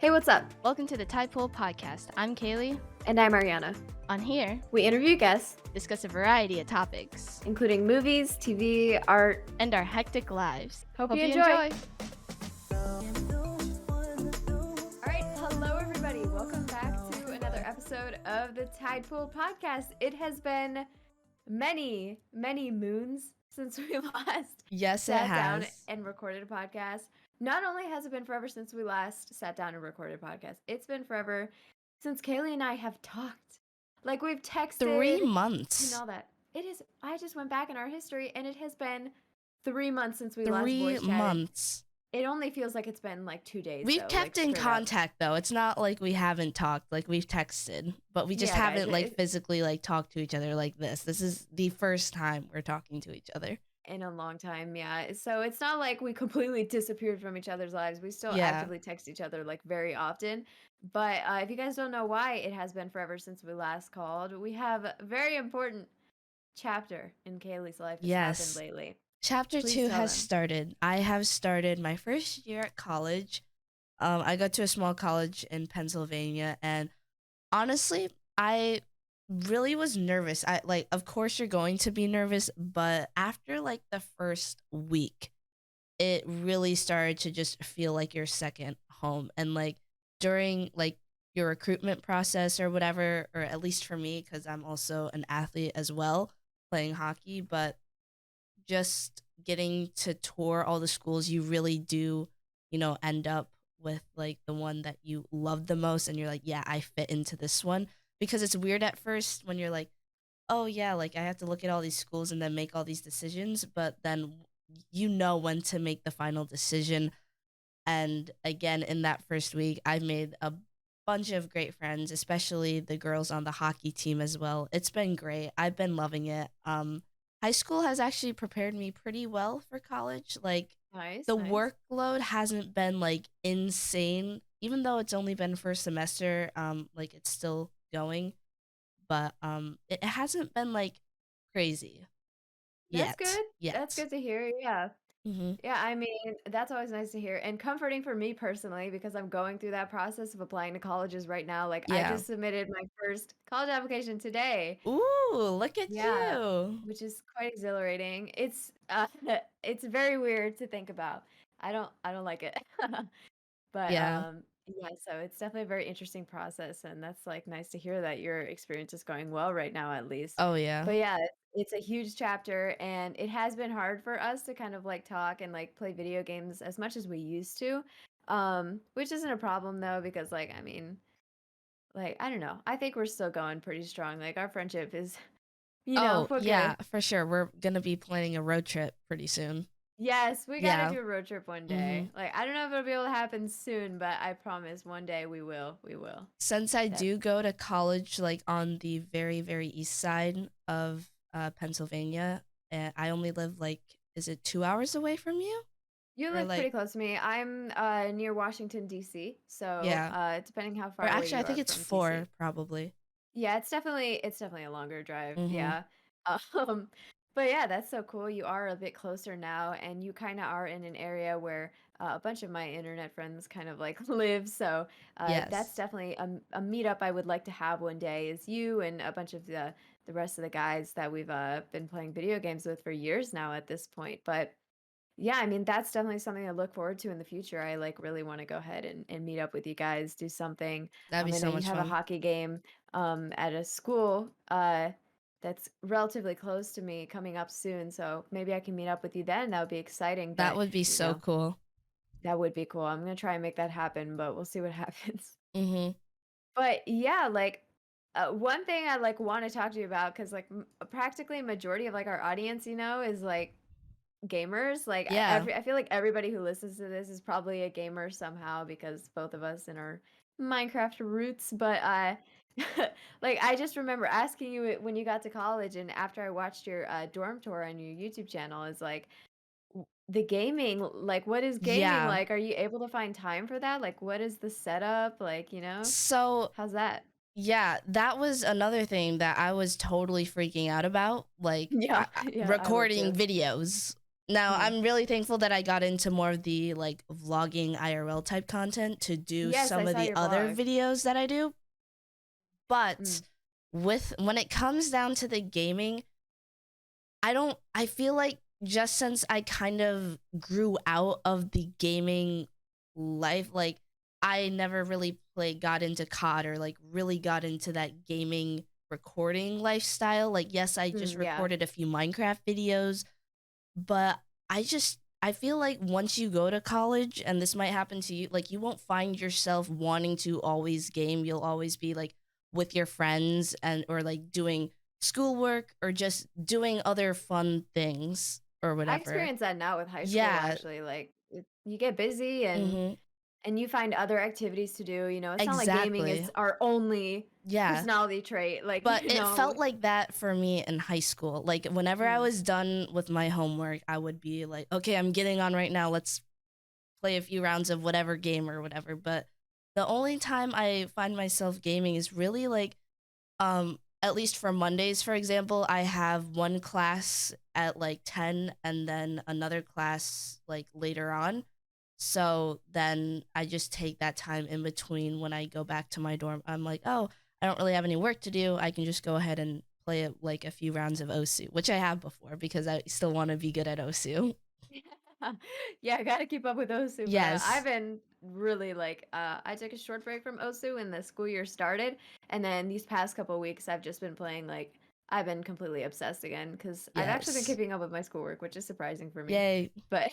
Hey, what's up? Welcome to the Pool Podcast. I'm Kaili. And I'm Ariana. On here, We interview guests, discuss a variety of topics, including movies, TV, art, and our hectic lives. Hope you enjoy. All right, hello everybody. Welcome back to another episode of the Pool Podcast. It has been many moons since we last sat down and recorded a podcast. Not only has it been forever since we last sat down and recorded a podcast, it's been forever since Kaili and I have talked. Like, we've texted 3 months and all that. It is. I just went back in our history, and it has been 3 months since we last voice chatted. 3 months. It only feels like it's been like 2 days. We've kept in contact though. It's not like we haven't talked. Like, we've texted, but we just haven't physically talked to each other like this. This is the first time we're talking to each other in a long time. Yeah, so it's not like we completely disappeared from each other's lives. We still actively text each other very often. But if you guys don't know why it has been forever since we last called, we have a very important chapter in Kaili's life that's happened lately. Chapter 2 has started. I have started my first year at college. I go to a small college in Pennsylvania, and honestly, I really was nervous. Of course you're going to be nervous, but after the first week, it really started to just feel like your second home. And during your recruitment process or whatever, or at least for me, because I'm also an athlete as well, playing hockey, but just getting to tour all the schools, you really do, end up with the one that you love the most, and you're like, yeah, I fit into this one. Because it's weird at first when you're like, oh yeah, I have to look at all these schools and then make all these decisions, but then when to make the final decision. And again, in that first week, I made a bunch of great friends, especially the girls on the hockey team as well. It's been great. I've been loving it. High school has actually prepared me pretty well for college. Nice. Workload hasn't been insane, even though it's only been first semester. It's still going, but it hasn't been crazy yet. That's good. That's good to hear. Yeah. Mm-hmm. Yeah, I mean, that's always nice to hear and comforting for me personally, because I'm going through that process of applying to colleges right now. I just submitted my first college application today. Ooh, look at you. Which is quite exhilarating. It's it's very weird to think about. I don't like it. But so it's definitely a very interesting process, and that's nice to hear that your experience is going well right now, at least. Oh yeah. But yeah, it's a huge chapter, and it has been hard for us to kind of talk and play video games as much as we used to. Which isn't a problem though, because I mean, I don't know. I think we're still going pretty strong. Our friendship is yeah, for sure. We're gonna be planning a road trip pretty soon. Yes, we gotta do a road trip one day. I don't know if it'll be able to happen soon, but I promise one day we will. We will. Since I do go to college on the very, very east side of Pennsylvania, and I only live is it 2 hours away from you? You live pretty close to me. I'm near Washington, D.C., so depending how far or away actually, I think it's 4 DC. Probably. Yeah, it's definitely a longer drive. Yeah. But yeah, that's so cool. You are a bit closer now, and you kind of are in an area where a bunch of my internet friends kind of live. So that's definitely a meetup I would like to have one day, is you and a bunch of the rest of the guys that we've been playing video games with for years now at this point. But yeah, I mean, that's definitely something I look forward to in the future. I really want to go ahead and meet up with you guys, do something. That'd be so much fun. You have a hockey game at a school that's relatively close to me coming up soon, so maybe I can meet up with you then. That would be exciting. That would be so cool. That would be cool. I'm gonna try and make that happen, but we'll see what happens. Mm-hmm. But yeah, one thing I want to talk to you about, because practically majority of our audience, is gamers. I feel like everybody who listens to this is probably a gamer somehow, because both of us in our Minecraft roots. But I just remember asking you when you got to college, and after I watched your dorm tour on your YouTube channel, is the gaming, what is gaming like? Are you able to find time for that? What is the setup? So how's that? Yeah, that was another thing that I was totally freaking out about, recording videos, Now, Mhm. I'm really thankful that I got into more of the like vlogging IRL type content to do Yes, I some of saw the your other vlog. videos that I do. But Mm. with when it comes down to the gaming, I feel like just since I kind of grew out of the gaming life, like I never really got into COD or like really got into that gaming recording lifestyle. Like yes, I just Yeah. recorded a few Minecraft videos, but I feel like once you go to college, and this might happen to you, like you won't find yourself wanting to always game. You'll always be like with your friends and or like doing schoolwork or just doing other fun things or I whatever. experience that now with high school, Yeah. actually, like, you get busy Mhm. and you find other activities to do, it's not like gaming Exactly. is our only Yeah. personality trait, like, But it felt like that for me in high school. Like whenever I Mm. was done with my homework, I would be like, "Okay, I'm getting on right now. Let's play a few rounds of whatever game or whatever." But the only time I find myself gaming is really like at least for Mondays, for example, I have one class at like 10 and then another class like later on. So then I just take that time in between when I go back to my dorm. I'm like, "Oh, I don't really have any work to do. I can just go ahead and play it like a few rounds of OSU," which I have before because I still want to be good at OSU. Yeah, I gotta keep up with OSU, but I've Yes. been really like I took a short break from OSU when the school year started, and then these past couple weeks I've just been playing like I've been completely obsessed again because I've actually been Yes. keeping up with my schoolwork, which is surprising for me. Yay. But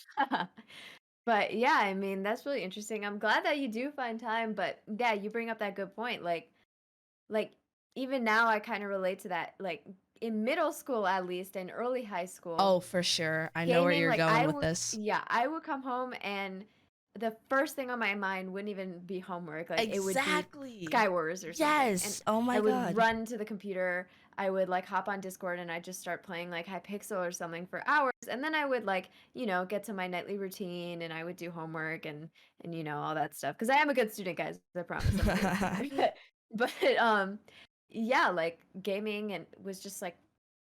but yeah, I mean that's really interesting. I'm glad that you do find time, but yeah, you bring up that good point. Like even now I kind of relate to that. Like in middle school at least and early high school, Oh, for sure. I know where gaming, you're like, going I with would this. yeah, I would come home and the first thing on my mind wouldn't even be homework, like, it would be Exactly. Sky Wars or something, and Yes. Oh I my would god. run to the computer, I would, like, hop on Discord, and I'd just start playing, like, Hypixel or something for hours, and then I would, like, get to my nightly routine, and I would do homework and, all that stuff. Because I am a good student, guys, I promise, I'm a good student. But, yeah, like, gaming and was just, like,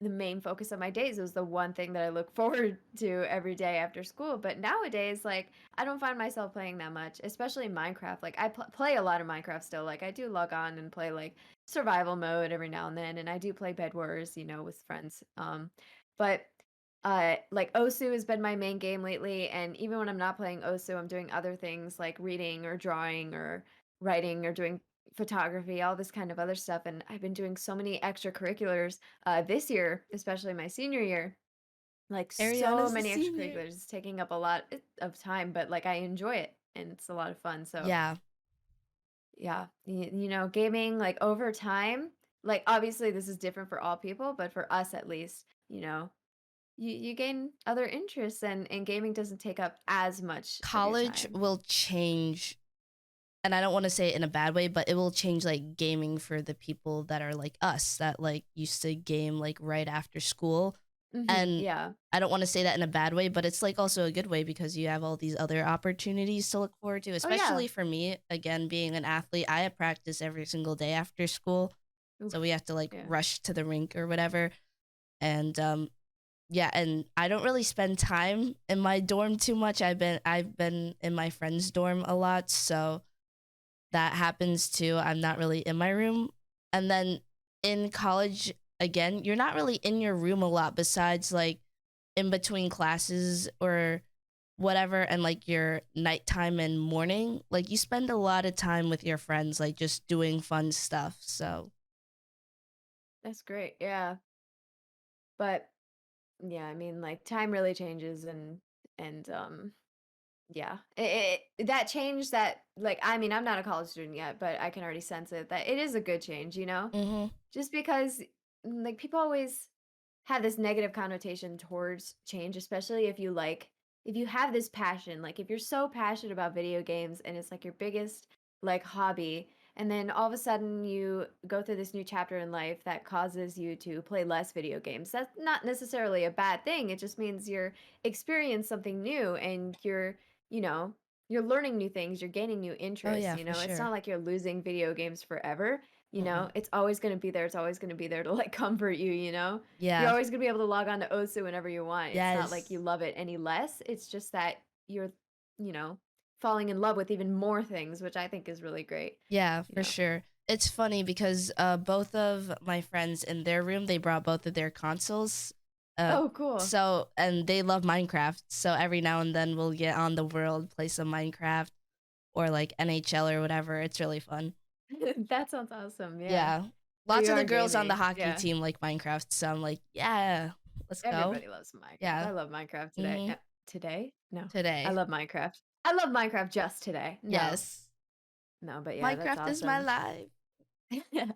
the main focus of my days. It was the one thing that I look forward to every day after school. But nowadays, like, I don't find myself playing that much, especially Minecraft. Like, I play a lot of Minecraft still. Like, I do log on and play like survival mode every now and then, and I do play Bed Wars, with friends. But like Osu has been my main game lately, and even when I'm not playing Osu, I'm doing other things like reading or drawing or writing or doing photography, all this kind of other stuff. And I've been doing so many extracurriculars this year, especially my senior year, like so Ariana's a many senior. extracurriculars. It's taking up a lot of time, but like I enjoy it and it's a lot of fun. So Yeah. yeah, gaming like over time, like obviously this is different for all people, but for us at least, you gain other interests and gaming doesn't take up as much of your College time. will change, and I don't want to say it in a bad way, but it will change like gaming for the people that are like us that like used to game like right after school. And Yeah. I don't want to say that in a bad way, but it's like also a good way because you have all these other opportunities to look forward to, Oh yeah. especially for me, again, being an athlete. I have practice every single day after school. So we Oof. have to like Yeah. rush to the rink or whatever. And yeah, and I don't really spend time in my dorm too much. I've been in my friend's dorm a lot, so that happens too. I'm not really in my room. And then in college, again, you're not really in your room a lot besides like in between classes or whatever and like your nighttime and morning. Like you spend a lot of time with your friends, like just doing fun stuff. So That's great. Yeah. But yeah, I mean like time really changes and yeah. That change that like I mean, I'm not a college student yet, but I can already sense it that it is a good change, you know? mhm. Just because like people always have this negative connotation towards change, especially if you have this passion, like if you're so passionate about video games and it's like your biggest like hobby, and then all of a sudden you go through this new chapter in life that causes you to play less video games. That's not necessarily a bad thing. It just means you're experiencing something new and you know, you're learning new things, you're gaining new Oh interests, yeah, for It's sure. not like you're losing video games forever. You know, Mm-mm. it's always gonna be there. It's always gonna be there to like comfort you, you know? You're Yeah. always gonna be able to log on to Osu whenever you want. It's not like you Yes. love it any less. It's just that you're, you know, falling in love with even more things, which I think is really great. Yeah, You for know. sure. It's funny because both of my friends in their room, they brought both of their consoles. Uh Oh, cool. so and they love Minecraft. So every now and then we'll get on the world, play some Minecraft or like NHL or whatever. It's really fun. That sounds awesome. Yeah. Yeah. So Lots you of the are girls on the gaming. hockey Yeah. team like Minecraft, so I'm like, yeah, let's go. Everybody loves Minecraft. Yeah. I love Minecraft today. Mhm. Today? No. I Today. love Minecraft. I love Minecraft just today. No. Yes. No, but yeah, that's Minecraft is my awesome. life.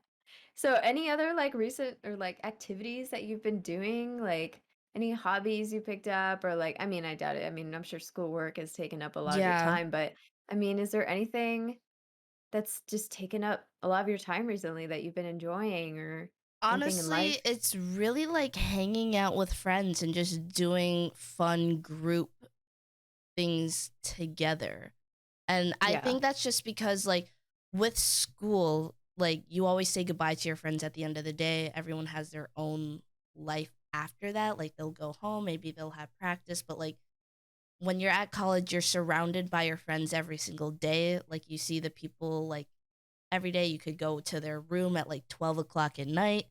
So any other like recent or like activities that you've been doing? Like any hobbies you picked up or like I mean, I doubt it. I mean, I'm sure schoolwork has taken up a lot of your Yeah. time, but I mean, is there anything that's just taken up a lot of your time recently that you've been enjoying or anything in Honestly, life? it's really like hanging out with friends and just doing fun group things together. And I Yeah. think that's just because, like, with school, like, you always say goodbye to your friends at the end of the day. Everyone has their own life after that. Like, they'll go home, maybe they'll have practice, but like, when you're at college, you're surrounded by your friends every single day. Like, you see the people like every day. You could go to their room at like 12 o'clock at night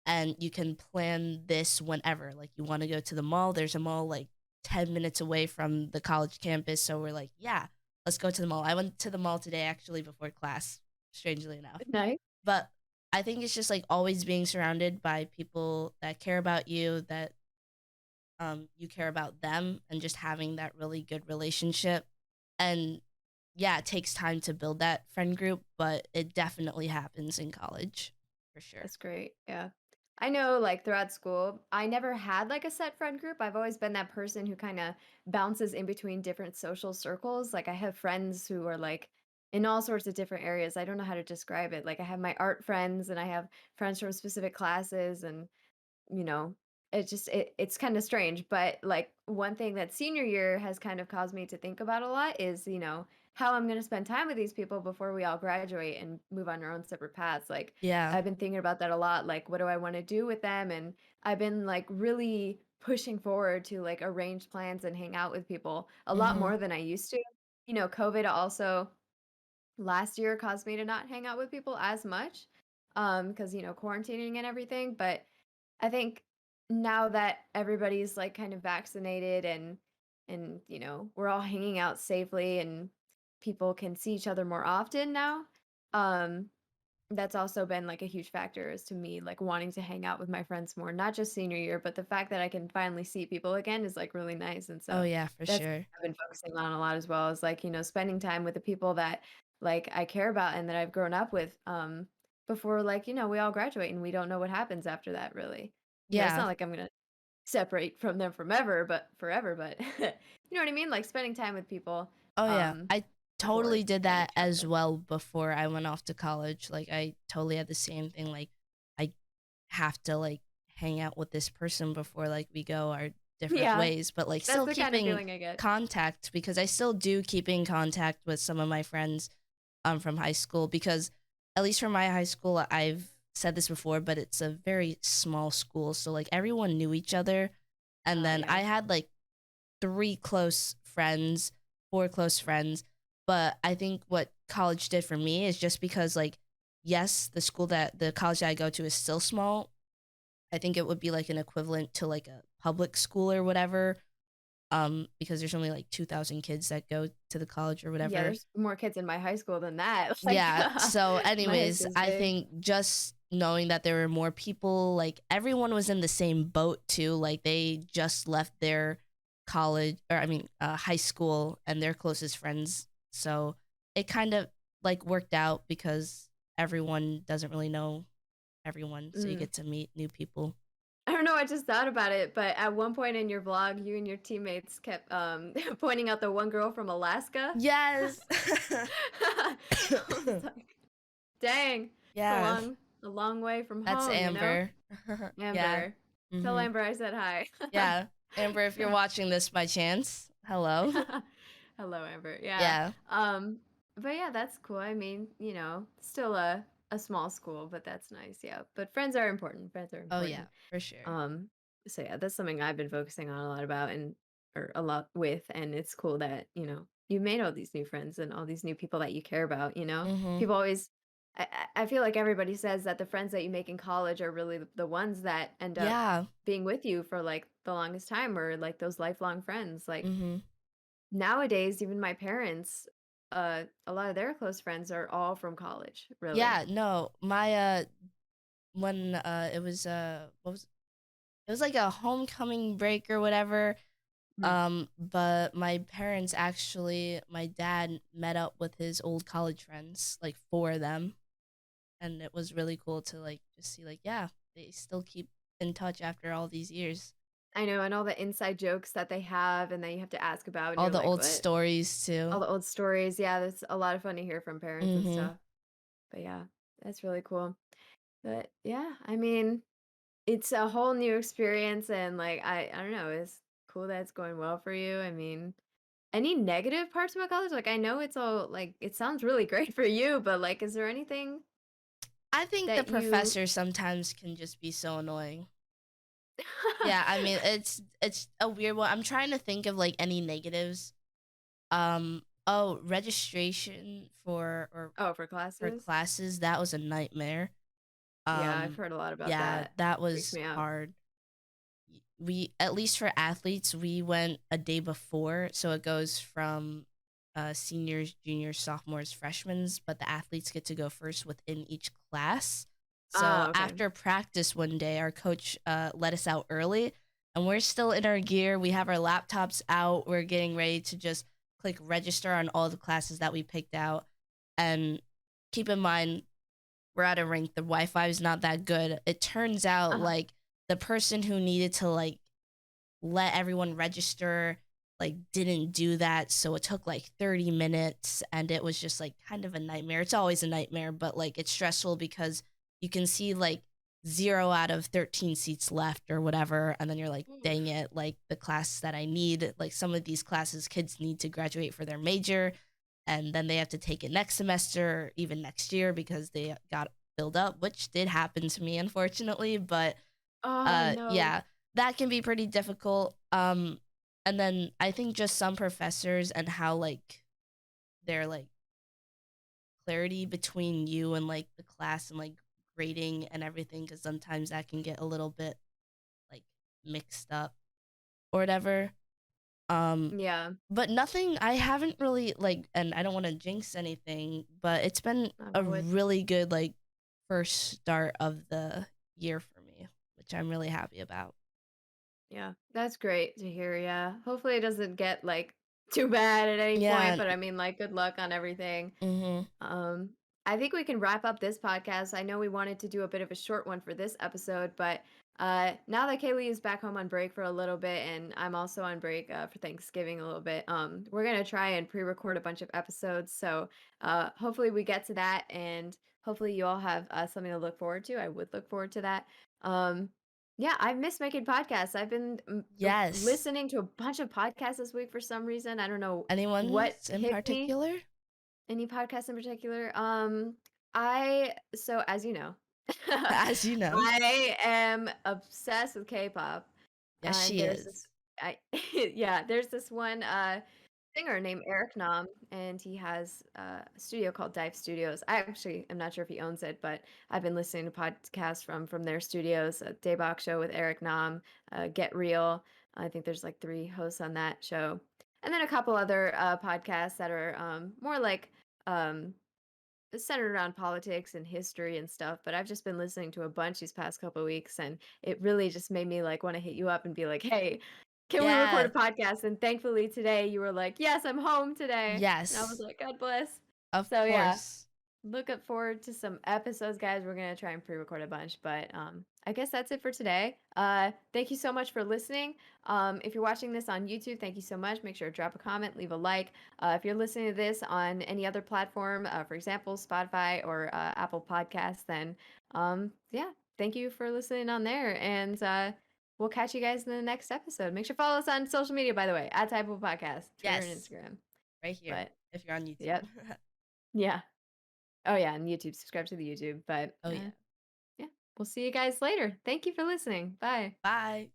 and you can plan this whenever. Like, you want to go to the mall, there's a mall like 10 minutes away from the college campus. So we're like, yeah, let's go to the mall. I went to the mall today actually before class, strangely enough. Nice. But I think it's just like always being surrounded by people that care about you, that you care about them, and just having that really good relationship. And yeah, it takes time to build that friend group, but it definitely happens in college for sure. That's great. Yeah. I know like throughout school, I never had like a set friend group. I've always been that person who kind of bounces in between different social circles. Like I have friends who are like in all sorts of different areas. I don't know how to describe it. Like I have my art friends and I have friends from specific classes and you know, it's kind of strange, but like one thing that senior year has kind of caused me to think about a lot is, you know, how I'm going to spend time with these people before we all graduate and move on our own separate paths. Like Yeah. I've been thinking about that a lot, like what do I want to do with them and I've been like really pushing forward to like arrange plans and hang out with people a lot Mhm. more than I used to. You know, COVID also last year caused me to not hang out with people as much because you know quarantining and everything, but I think now that everybody's like kind of vaccinated and you know, we're all hanging out safely and people can see each other more often now. Um that's also been like a huge factor as to me like wanting to hang out with my friends more, not just senior year, but the fact that I can finally see people again is like really nice. And Oh so yeah, for that's sure. I've been focusing on a lot as well as like, you know, spending time with the people that like I care about and that I've grown up with before like, you know, we all graduate and we don't know what happens after that really. You know, it's Yeah. not like I'm gonna separate from them from ever, but forever, but you know what I mean? Like spending time with people Oh yeah. um I before totally did getting that each as other. well before I went off to college. Like, I totally had the same thing. Like, I have to like hang out with this person before like we go our different Yeah. ways, but like That's still the kind of keeping feeling I get. contact, because I still do keep in contact with some of my friends from high school, because at least for my high school, I've said this before, but it's a very small school, so like everyone knew each other. And then I Yeah. had like three close friends, four close friends. But I think what college did for me is just because, like, yes, the college that I go to is still small. I think it would be like an equivalent to like a public school or whatever, because there's only like 2,000 kids that go to the college or Yeah, whatever. there's more kids in my high school than that. Like Yeah. So, my high anyways, school's I big. think just knowing that there were more people, like everyone was in the same boat too. Like, they just left their college, or I mean, high school, and their closest friends. So it kind of like worked out because everyone doesn't really know everyone. So you Mm. get to meet new people. I don't know, I just thought about it, but at one point in your vlog, you and your teammates kept pointing out the one girl from Alaska. Yes. I was like, dang, it's Yeah. a long way from That's home, you know? Amber. Yeah. Amber. Tell Hmm. Amber I said hi. Yeah. Amber, if you're watching this by chance, hello. Hello, Amber. Yeah. Yeah. But yeah, that's cool. I mean, you know, still a a small school, but that's nice. Yeah. But friends are important. Friends are Oh yeah, important. for sure. Um, so yeah, that's something I've been focusing on a lot about and or a lot with. And it's cool that, you made all these new friends and all these new people that you care about. Mhm. People always I feel like everybody says that the friends that you make in college are really the ones that end up Yeah. being with you for like the longest time or like those lifelong friends. Like Mhm. nowadays, even my parents, a lot of their close friends are all from college, really. Yeah, no. My when it was what was it was like a homecoming break or whatever. Mhm. But my parents actually, my dad met up with his old college friends, like four of them, and it was really cool to like just see like yeah, they still keep in touch after all these years. I know, and all the inside jokes that they have and that you have to ask about, and All you're the like, old "What?" stories All too. the old stories. Yeah, that's a lot of fun to hear from parents and Mhm. stuff. But yeah, that's really cool. But yeah, I mean, it's a whole new experience and like I don't know, it's cool that it's going well for you. I mean, any negative parts about college? Like I know it's all like it sounds really great for you, but like is there anything I think the that you professors sometimes can just be so annoying. Yeah, I mean it's a weird one. I'm trying to think of like any negatives. Oh, registration Oh, for for classes? classes, that was a nightmare. Yeah, I've heard a lot about Yeah, that. that Freaks was me out. hard. We at least for athletes, we went a day before, so it goes from seniors, juniors, sophomores, freshmen, but the athletes get to go first within each class. So Oh, okay. after practice one day, our coach let us out early, and we're still in our gear. We have our laptops out. We're getting ready to just click register on all the classes that we picked out. And keep in mind, we're at a rink. The Wi-Fi is not that good. It turns out Uh-huh. like the person who needed to like let everyone register like didn't do that, so it took like 30 minutes and it was just like kind of a nightmare. It's always a nightmare, but like it's stressful because you can see like 0 out of 13 seats left or whatever, and then you're like dang Oof. it, like the class that I need, like some of these classes kids need to graduate for their major, and then they have to take it next semester, even next year, because they got filled up, which did happen to me unfortunately. But Oh, no. yeah, that can be pretty difficult. And then I think just some professors and how like their like clarity between you and like the class and like grading and everything, because sometimes that can get a little bit like mixed up or whatever. Um, Yeah. but nothing, I haven't really like, and I don't want to jinx anything, but it's been Knock a on wood. really good like first start of the year for me, which I'm really happy about. Yeah. That's great to hear, yeah. Hopefully it doesn't get, like, too bad at any point, Yeah. but I mean, like, good luck on everything. Mhm. Um, I think we can wrap up this podcast. I know we wanted to do a bit of a short one for this episode, but now that Kaylee is back home on break for a little bit, and I'm also on break for Thanksgiving a little bit, we're gonna try and pre-record a bunch of episodes. So hopefully we get to that, and hopefully you all have something to look forward to. I would look forward to that. Um, yeah, I've missed making podcasts. I've been Yes. listening to a bunch of podcasts this week for some reason. I don't know what Anyone's in hit me. particular? Any podcasts in particular? I so as you know, As you know. I am obsessed with K-pop. Yes, she There's this is. I yeah, there's this one singer named Eric Nam, and he has a studio called Dive Studios. I actually am not sure if he owns it, but I've been listening to podcasts from their studios. Daybach Show with Eric Nam, Get Real. I think there's like three hosts on that show, and then a couple other podcasts that are more like um, centered around politics and history and stuff. But I've just been listening to a bunch these past couple weeks, and it really just made me like want to hit you up and be like, "Hey, can we record a Yeah. podcast?" And thankfully today you were like, "Yes, I'm home today," and I was Yes. like, "God bless." Of So yeah, course. looking forward to some episodes, guys. We're gonna try and pre-record a bunch, but I guess that's it for today. Thank you so much for listening. If you're watching this on YouTube, thank you so much. Make sure to drop a comment, leave a like. If you're listening to this on any other platform, for example, Spotify or Apple Podcasts, then yeah, thank you for listening on there, and we'll catch you guys in the next episode. Make sure to follow us on social media, by the way, at Type of Podcast, Twitter and Yes. Instagram. Right here But if you're on YouTube. yep, yeah. Oh, yeah, and YouTube, subscribe to the YouTube, but, Oh yeah. yeah, we'll see you guys later. Thank you for listening. Bye. Bye.